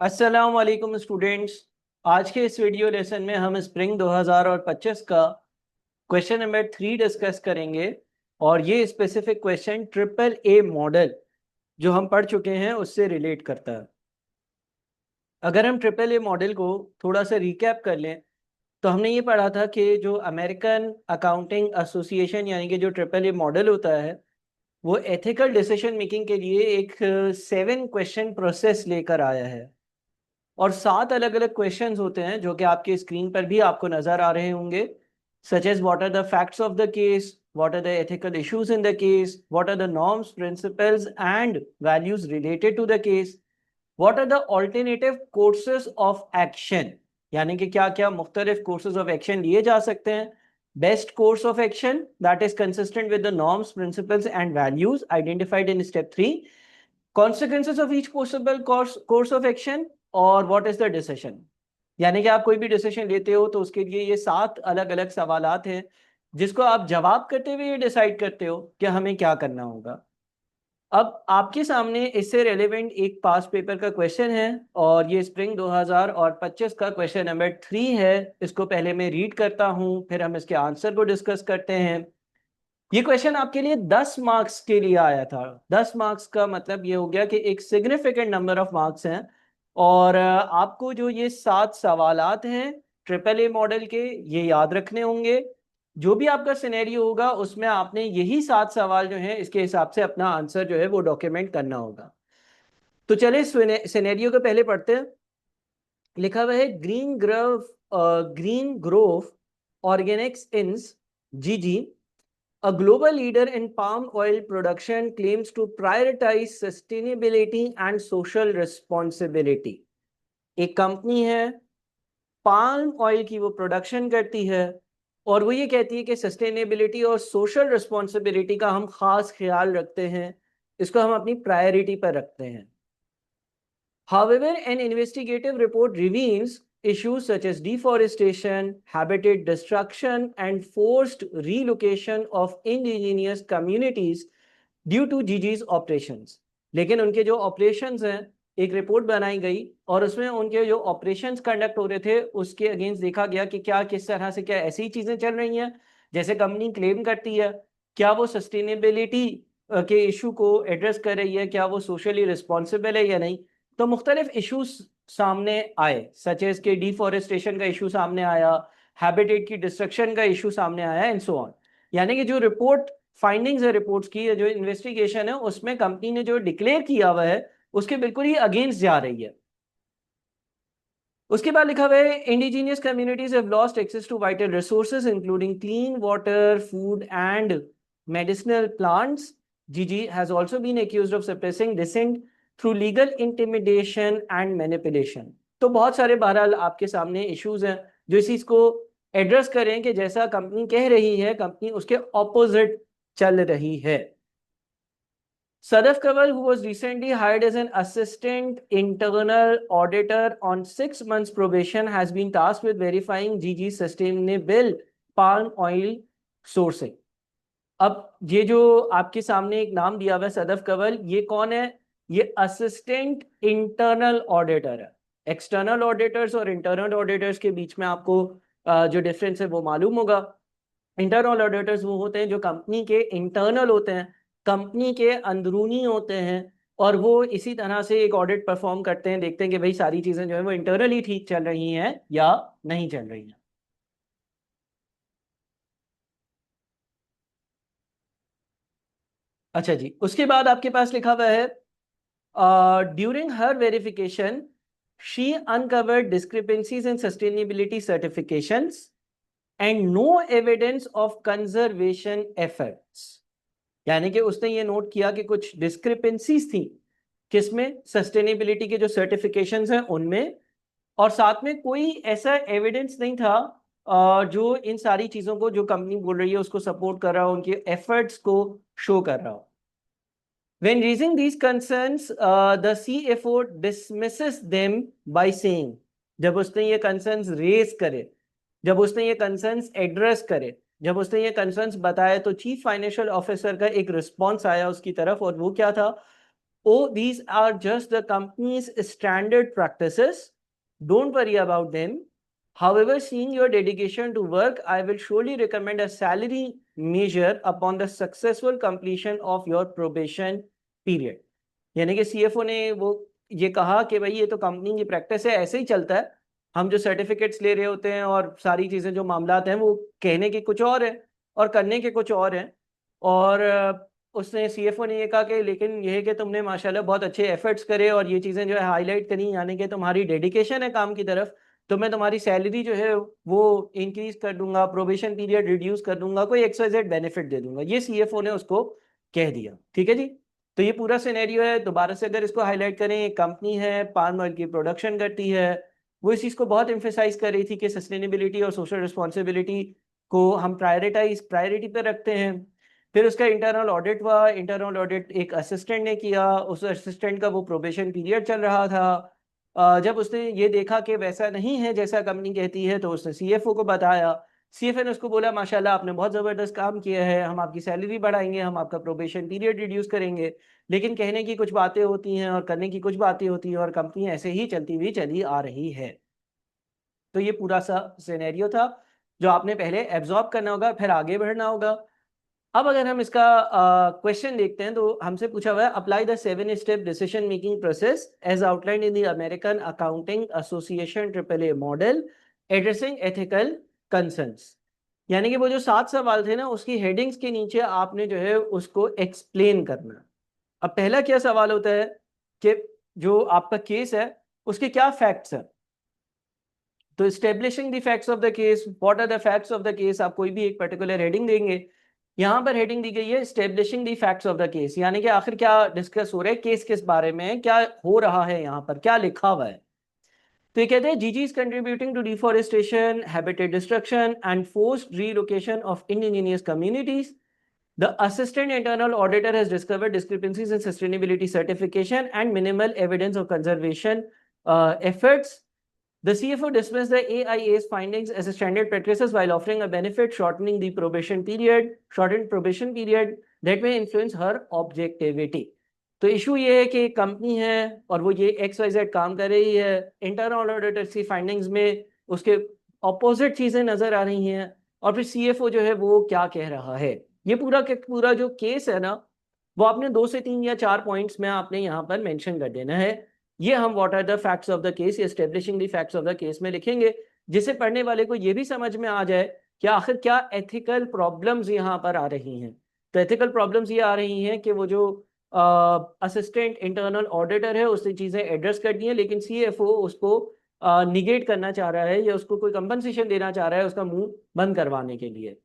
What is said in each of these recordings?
अस्सलाम वालेकुम स्टूडेंट्स। आज के इस वीडियो लेसन में हम स्प्रिंग 2025 का क्वेश्चन नंबर 3 डिस्कस करेंगे। और ये specific question triple A model जो हम पढ़ चुके हैं उससे रिलेट करता है। अगर हम ट्रिपल ए मॉडल को थोड़ा सा रिकैप कर लें तो हमने ये पढ़ा था कि जो अमेरिकन अकाउंटिंग एसोसिएशन यानी कि जो ट्रिपल ए मॉडल होता है वो एथिकल डिसीजन मेकिंग के लिए एक 7 क्वेश्चन प्रोसेस लेकर आया है। और 7 अलग अलग क्वेश्चंस होते हैं जो कि आपके स्क्रीन पर भी आपको नजर आ रहे होंगे। Such as what are the facts of the case, what are the ethical issues in the case, what are the norms principles and values related to the case, what are the alternative courses of action, यानी कि क्या क्या मुख्तलिफ courses of action लिए जा सकते हैं। Best course of action that is consistent with the norms principles and values identified in step 3, consequences of each possible course of action, और what is the decision। यानी कि आप कोई भी डिसीजन लेते हो तो उसके लिए ये 7 अलग अलग सवालात हैं जिसको आप जवाब करते हुए ये डिसाइड करते हो कि हमें क्या करना होगा। अब आपके सामने इससे रेलेवेंट एक पास पेपर का क्वेश्चन है और ये स्प्रिंग 2025 का क्वेश्चन नंबर 3 है। इसको पहले मैं रीड करता हूँ, फिर हम इसके आंसर को डिस्कस करते हैं। ये क्वेश्चन आपके लिए 10 मार्क्स के लिए आया था। 10 मार्क्स का मतलब ये हो गया कि एक सिग्निफिकेंट नंबर ऑफ मार्क्स हैं। और आपको जो ये 7 सवालात हैं ट्रिपल ए मॉडल के, ये याद रखने होंगे। जो भी आपका सिनेरियो होगा उसमें आपने यही 7 सवाल जो हैं इसके हिसाब से अपना आंसर जो है वो डॉक्यूमेंट करना होगा। तो चले सिनेरियो को पहले पढ़ते हैं। लिखा हुआ है ग्रीन ग्रोव ऑर्गेनिक्स इंस जीजी, a global leader in palm oil production, claims to prioritize sustainability and social responsibility। एक कंपनी है, पाल्म ऑयल की वो प्रोडक्शन करती है और वो ये कहती है कि सस्टेनेबिलिटी और सोशल रिस्पॉन्सिबिलिटी का हम खास ख्याल रखते हैं, इसको हम अपनी प्रायोरिटी पर रखते हैं। However, an investigative report reveals issues such as deforestation, habitat destruction, and forced relocation of indigenous communities due to GG's operations. लेकिन उनके जो ऑपरेशंस हैं, एक रिपोर्ट बनाई गई और उसमें उनके जो ऑपरेशंस कंडक्ट हो रहे थे उसके अगेंस्ट देखा गया कि क्या किस तरह से क्या ऐसी चीजें चल रही हैं जैसे कंपनी क्लेम करती है, क्या वो सस्टेनेबिलिटी के इशू को एड्रेस कर रही है, क्या वो सोशली रिस्पॉन्सिबल है या नहीं। तो मुख्तलिफ इशूज सामने आए, सच एज के डिफॉरेस्टेशन का इशू सामने आया, हैबिटेट की डिस्ट्रक्शन का इशू सामने आया एंड सो ऑन। यानी कि जो रिपोर्ट फाइंडिंग्स है, रिपोर्ट्स की जो इन्वेस्टिगेशन है उसमें कंपनी ने जो डिक्लेयर किया हुआ है उसके बिल्कुल ही अगेंस्ट जा रही है। उसके बाद लिखा हुआ है indigenous communities have lost access to vital resources including clean water, food and medicinal plants. G G has also been accused of suppressing dissent through legal intimidation and manipulation. तो बहुत सारे बहरहाल आपके सामने इश्यूज हैं जो इस चीज को एड्रेस करें कि जैसा कंपनी कह रही है कंपनी उसके ऑपोजिट चल रही है। Sadaf Kanwal, who was recently hired as an assistant internal auditor on 6 months probation, has been tasked with verifying GG's sustainable palm oil sourcing। अब ये जो आपके सामने एक नाम दिया हुआ है सदफ कंवल, ये कौन है? ये असिस्टेंट इंटरनल ऑडिटर है। एक्सटर्नल ऑडिटर्स और इंटरनल ऑडिटर्स के बीच में आपको जो डिफरेंस है वो मालूम होगा। इंटरनल ऑडिटर्स वो होते हैं जो कंपनी के इंटरनल होते हैं, कंपनी के अंदरूनी होते हैं, और वो इसी तरह से एक ऑडिट परफॉर्म करते हैं, देखते हैं कि भाई सारी चीजें जो है वो इंटरनली ठीक चल रही हैं या नहीं चल रही हैं। अच्छा जी, उसके बाद आपके पास लिखा हुआ है during her verification she uncovered discrepancies in sustainability certifications and no evidence of conservation efforts. यानी कि उसने ये नोट किया कि कुछ डिस्क्रिपेंसीज थी किसमें, सस्टेनेबिलिटी के जो सर्टिफिकेशंस हैं उनमें, और साथ में कोई ऐसा एविडेंस नहीं था जो इन सारी चीजों को जो कंपनी बोल रही है उसको सपोर्ट कर रहा हो, उनके एफर्ट्स को शो कर रहा हो। When raising these concerns, the CFO dismisses them by saying, जब उसने ये कंसर्न्स रेज करे, जब उसने ये कंसर्न्स एड्रेस करे, जब उसने ये कंसर्न्स बताए तो चीफ फाइनेंशियल ऑफिसर का एक रिस्पॉन्स आया उसकी तरफ, और वो क्या था? oh, these are just the company's standard practices. Don't worry about them. However, seeing your dedication to work, I will surely recommend a salary measure upon the successful completion of your probation period. यानी कि CFO ने वो ये कहा कि भाई ये तो कंपनी की प्रैक्टिस है, ऐसे ही चलता है, हम जो सर्टिफिकेट्स ले रहे होते हैं और सारी चीजें जो मामलात हैं वो कहने के कुछ और है और करने के कुछ और हैं। और उसने सीएफओ ने ये कहा कि लेकिन ये है कि तुमने माशाल्लाह बहुत अच्छे एफर्ट्स करे और ये चीज़ें जो है हाईलाइट करी, यानी कि तुम्हारी डेडिकेशन है काम की तरफ, तो मैं तुम्हारी सैलरी जो है वो इंक्रीज कर दूंगा, प्रोबेशन पीरियड रिड्यूस कर दूंगा, कोई XYZ बेनिफिट दे दूंगा। ये सीएफओ ने उसको कह दिया। ठीक है जी। तो ये पूरा सिनेरियो है। दोबारा से अगर इसको हाईलाइट करें, एक कंपनी है पाम ऑयल की प्रोडक्शन करती है, वो इस चीज़ को बहुत एम्फेसाइज कर रही थी कि सस्टेनेबिलिटी और सोशल रिस्पॉन्सिबिलिटी को हम प्रायोरिटी पे रखते हैं। फिर उसका इंटरनल ऑडिट हुआ। इंटरनल ऑडिट एक असिस्टेंट ने किया, उस असिस्टेंट का वो प्रोबेशन पीरियड चल रहा था। जब उसने ये देखा कि वैसा नहीं है जैसा कंपनी कहती है, तो उसने सीएफओ को बताया। सीएफओ ने उसको बोला माशाल्लाह आपने बहुत ज़बरदस्त काम किया है, हम आपकी सैलरी बढ़ाएंगे, हम आपका प्रोबेशन पीरियड रिड्यूस करेंगे। लेकिन कहने की कुछ बातें होती हैं और करने की कुछ बातें होती हैं, और कंपनी ऐसे ही चलती हुई चली आ रही है। तो ये पूरा सा सिनेरियो था जो आपने पहले एब्जॉर्ब करना होगा, फिर आगे बढ़ना होगा। अब अगर हम इसका क्वेश्चन देखते हैं, तो हमसे पूछा हुआ है apply the 7 step decision making process as outlined in the American Accounting Association AAA model addressing ethical concerns. यानी कि वो जो 7 सवाल थे ना, उसकी हेडिंग्स के नीचे आपने जो है उसको एक्सप्लेन करना। अब पहला क्या सवाल होता है कि जो आपका केस है उसके क्या फैक्ट्स हैं। तो establishing the facts of the case, what are the facts of the case, आप कोई भी एक पर्टिकुलर हेडिंग देंगे। यहाँ पर हेडिंग दी गई है establishing the facts of the case, यानी कि आखिर क्या डिस्कस हो रहा है, केस किस बारे में, क्या हो रहा है, यहाँ पर क्या लिखा हुआ है। तो ये कहते हैं GG is contributing to deforestation, habitat destruction and forced relocation of indigenous communities. The assistant internal auditor has discovered discrepancies in sustainability certification and minimal evidence of conservation efforts. The CFO dismissed the AIA's findings as a standard practices while offering a benefit, shortened probation period that may influence her objectivity. तो issue ये है कि एक company है और वो ये XYZ काम कर रही है, इंटरनल ऑडिटर की फाइंडिंग्स में उसके ऑपोजिट चीजें नजर आ रही हैं, और फिर सीएफओ जो है वो क्या कह रहा है। ये पूरा के पूरा जो केस है ना, वो आपने 2 से 3 या 4 पॉइंट्स में आपने यहाँ पर मेंशन कर देना है। ये हम what are the facts of the case, establishing the facts of the case में लिखेंगे, जिससे पढ़ने वाले को ये भी समझ में आ जाए कि आखिर क्या एथिकल प्रॉब्लम्स यहाँ पर आ रही हैं। तो एथिकल प्रॉब्लम्स ये आ रही हैं कि वो जो असिस्टेंट इंटरनल ऑडिटर है उसने चीज़ें एड्रेस कर दी हैं, लेकिन सीएफओ उसको निगेट करना चाह रहा है या उसको कोई कंपनसेशन देना चाह रहा है उसका मुंह बंद करवाने के लिए।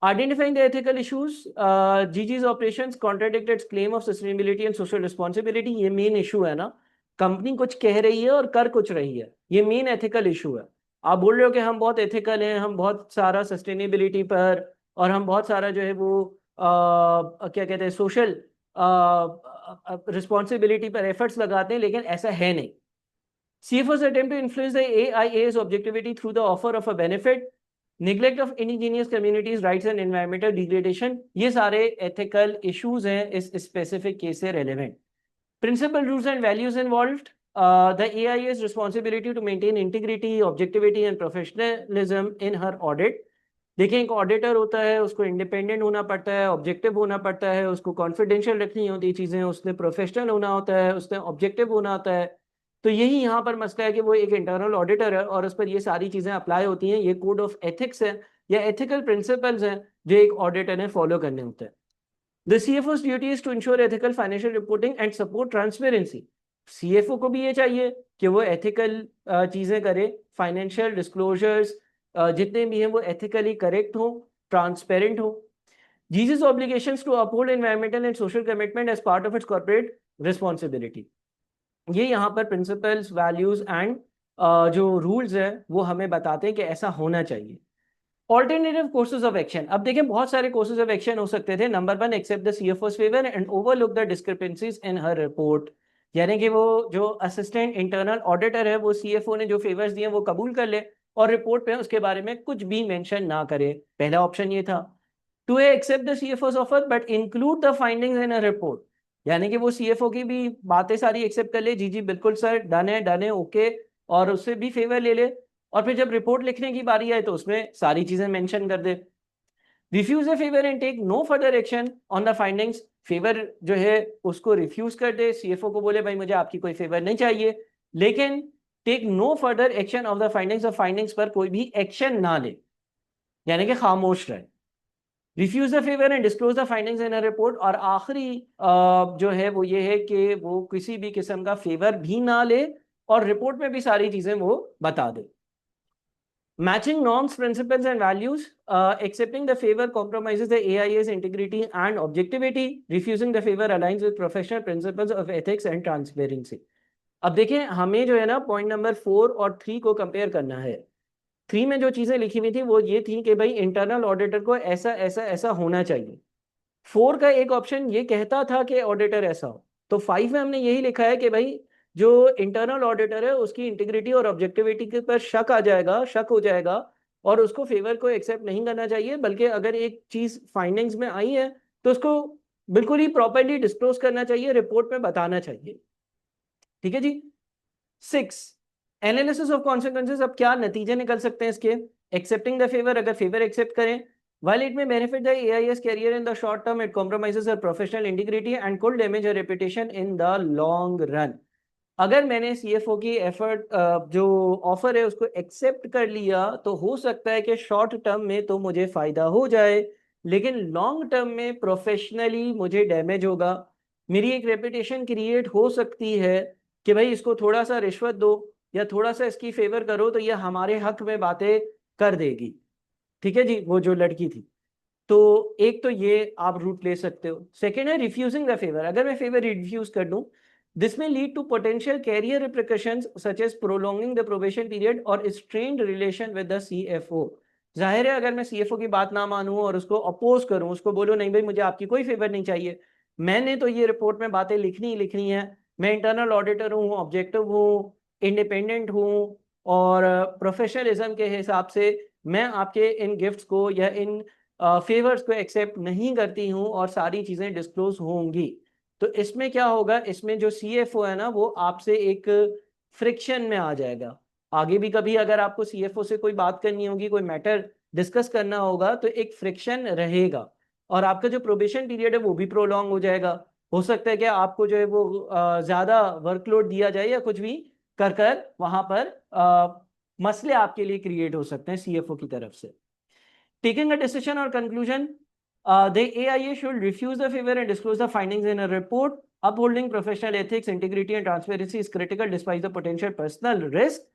Identifying the ethical issues, GG's operations contradict its claim of sustainability and social responsibility. ये मेन इशू है ना, कंपनी कुछ कह रही है और कर कुछ रही है, ये मेन एथिकल इशू है। आप बोल रहे हो कि हम बहुत एथिकल हैं, हम बहुत सारा सस्टेनेबिलिटी पर और हम बहुत सारा जो है वो क्या कहते हैं सोशल रिस्पॉन्सिबिलिटी पर एफर्ट्स लगाते हैं, लेकिन ऐसा है नहीं। CFO's attempt to influence the AIA's objectivity through the offer of a benefit, neglect of indigenous communities rights and environmental degradation, ये सारे ethical issues हैं इस specific case से relevant. Principal rules and values involved, the AIA's responsibility to maintain integrity, objectivity and professionalism in her audit. देखिए एक auditor होता है, उसको इंडिपेंडेंट होना पड़ता है, ऑब्जेक्टिव होना पड़ता है, उसको कॉन्फिडेंशियल रखनी होती है चीज़ें, उसने प्रोफेशनल होना होता है, उसने ऑब्जेक्टिव होना होता है। तो यही यहाँ पर मसला है कि वो एक इंटरनल ऑडिटर है और उस पर ये सारी चीज़ें अप्लाई होती हैं। ये कोड ऑफ एथिक्स है या एथिकल प्रिंसिपल्स हैं जो एक ऑडिटर ने फॉलो करने होते हैं। The CFO's duty is to ensure ethical financial reporting and support transparency. CFO को भी ये चाहिए कि वो एथिकल चीज़ें करे, फाइनेंशियल डिस्क्लोजर्स जितने भी हैं वो एथिकली करेक्ट हो, ट्रांसपेरेंट हो। जीजी's obligations to uphold environmental and social commitment as part of its corporate responsibility. ये यहाँ पर प्रिंसिपल्स, वैल्यूज एंड जो रूल्स हैं वो हमें बताते हैं कि ऐसा होना चाहिए। ऑल्टरनेटिव कोर्सेज ऑफ एक्शन, अब देखें बहुत सारे कोर्सेज ऑफ एक्शन हो सकते थे। Number 1, accept the CFO's favour and overlook the discrepancies in her report. यानी कि वो जो असिस्टेंट इंटरनल ऑडिटर है वो सीएफओ ने जो फेवर्स दिए वो कबूल कर ले और रिपोर्ट पे उसके बारे में कुछ भी मेंशन ना करे। पहला ऑप्शन ये था। 2A, accept the CFO's offer but include the findings in a report. यानी कि वो सीएफओ की भी बातें सारी एक्सेप्ट कर ले, जी जी बिल्कुल सर, डन है ओके, और उससे भी फेवर ले ले, और फिर जब रिपोर्ट लिखने की बारी आए तो उसमें सारी चीजें मेंशन कर दे। Refuse the favour and take no further action on the findings, favour जो है उसको रिफ्यूज कर दे, सीएफओ को बोले भाई मुझे आपकी कोई फेवर नहीं चाहिए, लेकिन take no further action of the findings, of findings पर कोई भी एक्शन ना ले, यानी कि खामोश रहे। Refuse the favour and disclose the findings in a report, और आखिरी जो है वो ये है कि वो किसी भी किस्म का फेवर भी ना ले और रिपोर्ट में भी सारी चीजें वो बता दे। Matching norms, principles, and values. Accepting the favor compromises the AIA's integrity and objectivity. Refusing the favor aligns with professional principles of ethics and transparency. अब देखें, हमें जो है ना पॉइंट नंबर 4 और 3 को कंपेयर करना है। 3 में जो चीजें लिखी हुई थी वो ये थी कि भाई इंटरनल ऑडिटर को ऐसा ऐसा ऐसा होना चाहिए। 4 का एक ऑप्शन ये कहता था कि ऑडिटर ऐसा हो, तो 5 में हमने यही लिखा है कि भाई जो इंटरनल ऑडिटर है उसकी इंटीग्रिटी और ऑब्जेक्टिविटी के पर शक आ जाएगा, शक हो जाएगा, और उसको फेवर को एक्सेप्ट नहीं करना चाहिए, बल्कि अगर एक चीज फाइंडिंग्स में आई है तो उसको बिल्कुल ही प्रॉपरली डिस्क्लोज करना चाहिए, रिपोर्ट में बताना चाहिए। ठीक है जी। 6 एनालिसिस ऑफ कॉन्सिक्वेंसेस, अब क्या नतीजे निकल सकते हैं इसके। एक्सेप्टिंग द फेवर, अगर फेवर एक्सेप्ट करें, while it may benefit the AIS career in the short term, it compromises her professional integrity and could damage her reputation in the long run. अगर मैंने सीएफओ की effort जो offer है उसको accept कर लिया तो हो सकता है कि शॉर्ट टर्म में तो मुझे फायदा हो जाए, लेकिन लॉन्ग टर्म में प्रोफेशनली मुझे डैमेज होगा। मेरी एक रेपुटेशन क्रिएट हो सकती है कि भाई इसको थोड़ा सा रिश्वत दो या थोड़ा सा इसकी फेवर करो तो ये हमारे हक में बातें कर देगी। ठीक है जी, वो जो लड़की थी। तो एक तो ये आप रूट ले सकते हो। सेकेंड है रिफ्यूजिंग द फेवर, अगर मैं फेवर रिफ्यूज कर दूं, this may lead to potential career repercussions such as prolonging the probation period और strained relation with the CFO. जाहिर है अगर मैं सीएफओ की बात ना मानूं और उसको अपोज करूं, उसको बोलो नहीं भाई मुझे आपकी कोई फेवर नहीं चाहिए, मैंने तो ये रिपोर्ट में बातें लिखनी ही लिखनी है, मैं इंटरनल ऑडिटर हूँ, ऑब्जेक्टिव हूँ, इंडिपेंडेंट हूँ, और प्रोफेशनलिज्म के हिसाब से मैं आपके इन गिफ्ट्स को या इन फेवर्स को एक्सेप्ट नहीं करती हूँ और सारी चीज़ें डिस्क्लोज होंगी। तो इसमें क्या होगा, इसमें जो सीएफओ है ना वो आपसे एक फ्रिक्शन में आ जाएगा। आगे भी कभी अगर आपको सीएफओ से कोई बात करनी होगी, कोई मैटर डिस्कस करना होगा, तो एक फ्रिक्शन रहेगा और आपका जो प्रोबेशन पीरियड है वो भी प्रोलॉन्ग हो जाएगा। हो सकता है कि आपको जो है वो ज़्यादा वर्कलोड दिया जाए या कुछ भी कर कर वहाँ पर मसले आपके लिए क्रिएट हो सकते हैं सीएफओ की तरफ से। Taking a decision or conclusion, the AIA should refuse the favor and disclose the findings in a report. Upholding professional ethics, integrity, and transparency is critical despite the potential personal risk.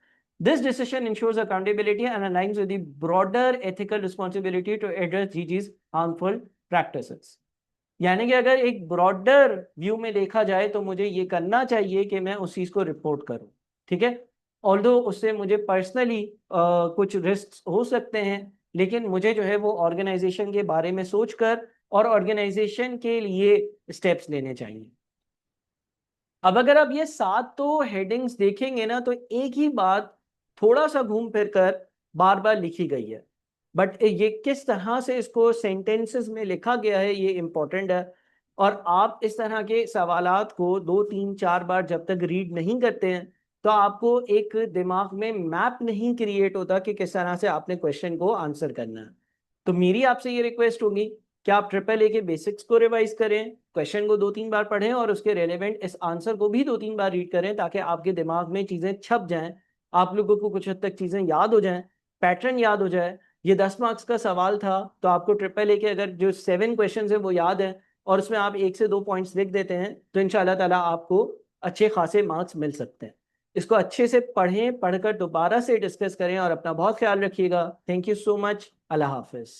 This decision ensures accountability and aligns with the broader ethical responsibility to address GG's harmful practices. यानी कि अगर एक broader view में देखा जाए तो मुझे ये करना चाहिए कि मैं उस चीज को रिपोर्ट करूं। ठीक है, ऑल्दो उससे मुझे पर्सनली कुछ रिस्क हो सकते हैं, लेकिन मुझे जो है वो ऑर्गेनाइजेशन के बारे में सोचकर और ऑर्गेनाइजेशन के लिए स्टेप्स लेने चाहिए। अब अगर आप ये 7 तो हेडिंग्स देखेंगे ना तो एक ही बात थोड़ा सा घूम फिर कर बार बार लिखी गई है, बट ये किस तरह से इसको सेंटेंसेस में लिखा गया है ये इंपॉर्टेंट है। और आप इस तरह के सवालात को 2 3 4 बार जब तक रीड नहीं करते हैं तो आपको एक दिमाग में मैप नहीं क्रिएट होता कि किस तरह से आपने क्वेश्चन को आंसर करना है। तो मेरी आपसे ये रिक्वेस्ट होगी कि आप ट्रिपल ए के बेसिक्स को रिवाइज करें, क्वेश्चन को 2 3 बार पढ़ें और उसके रेलेवेंट इस आंसर को भी 2 3 बार रीड करें ताकि आपके दिमाग में चीज़ें छप जाएं, आप लोगों को कुछ हद तक चीज़ें याद हो जाएं, पैटर्न याद हो जाए। ये 10 मार्क्स का सवाल था तो आपको ट्रिपल ए के अगर जो 7 क्वेश्चन है वो याद है और उसमें आप 1 से 2 पॉइंट्स लिख देते हैं तो इंशाल्लाह ताला आपको अच्छे खासे मार्क्स मिल सकते हैं। इसको अच्छे से पढ़ें, पढ़कर दोबारा से डिस्कस करें और अपना बहुत ख्याल रखिएगा। Thank you so much. अल्लाह हाफिज़।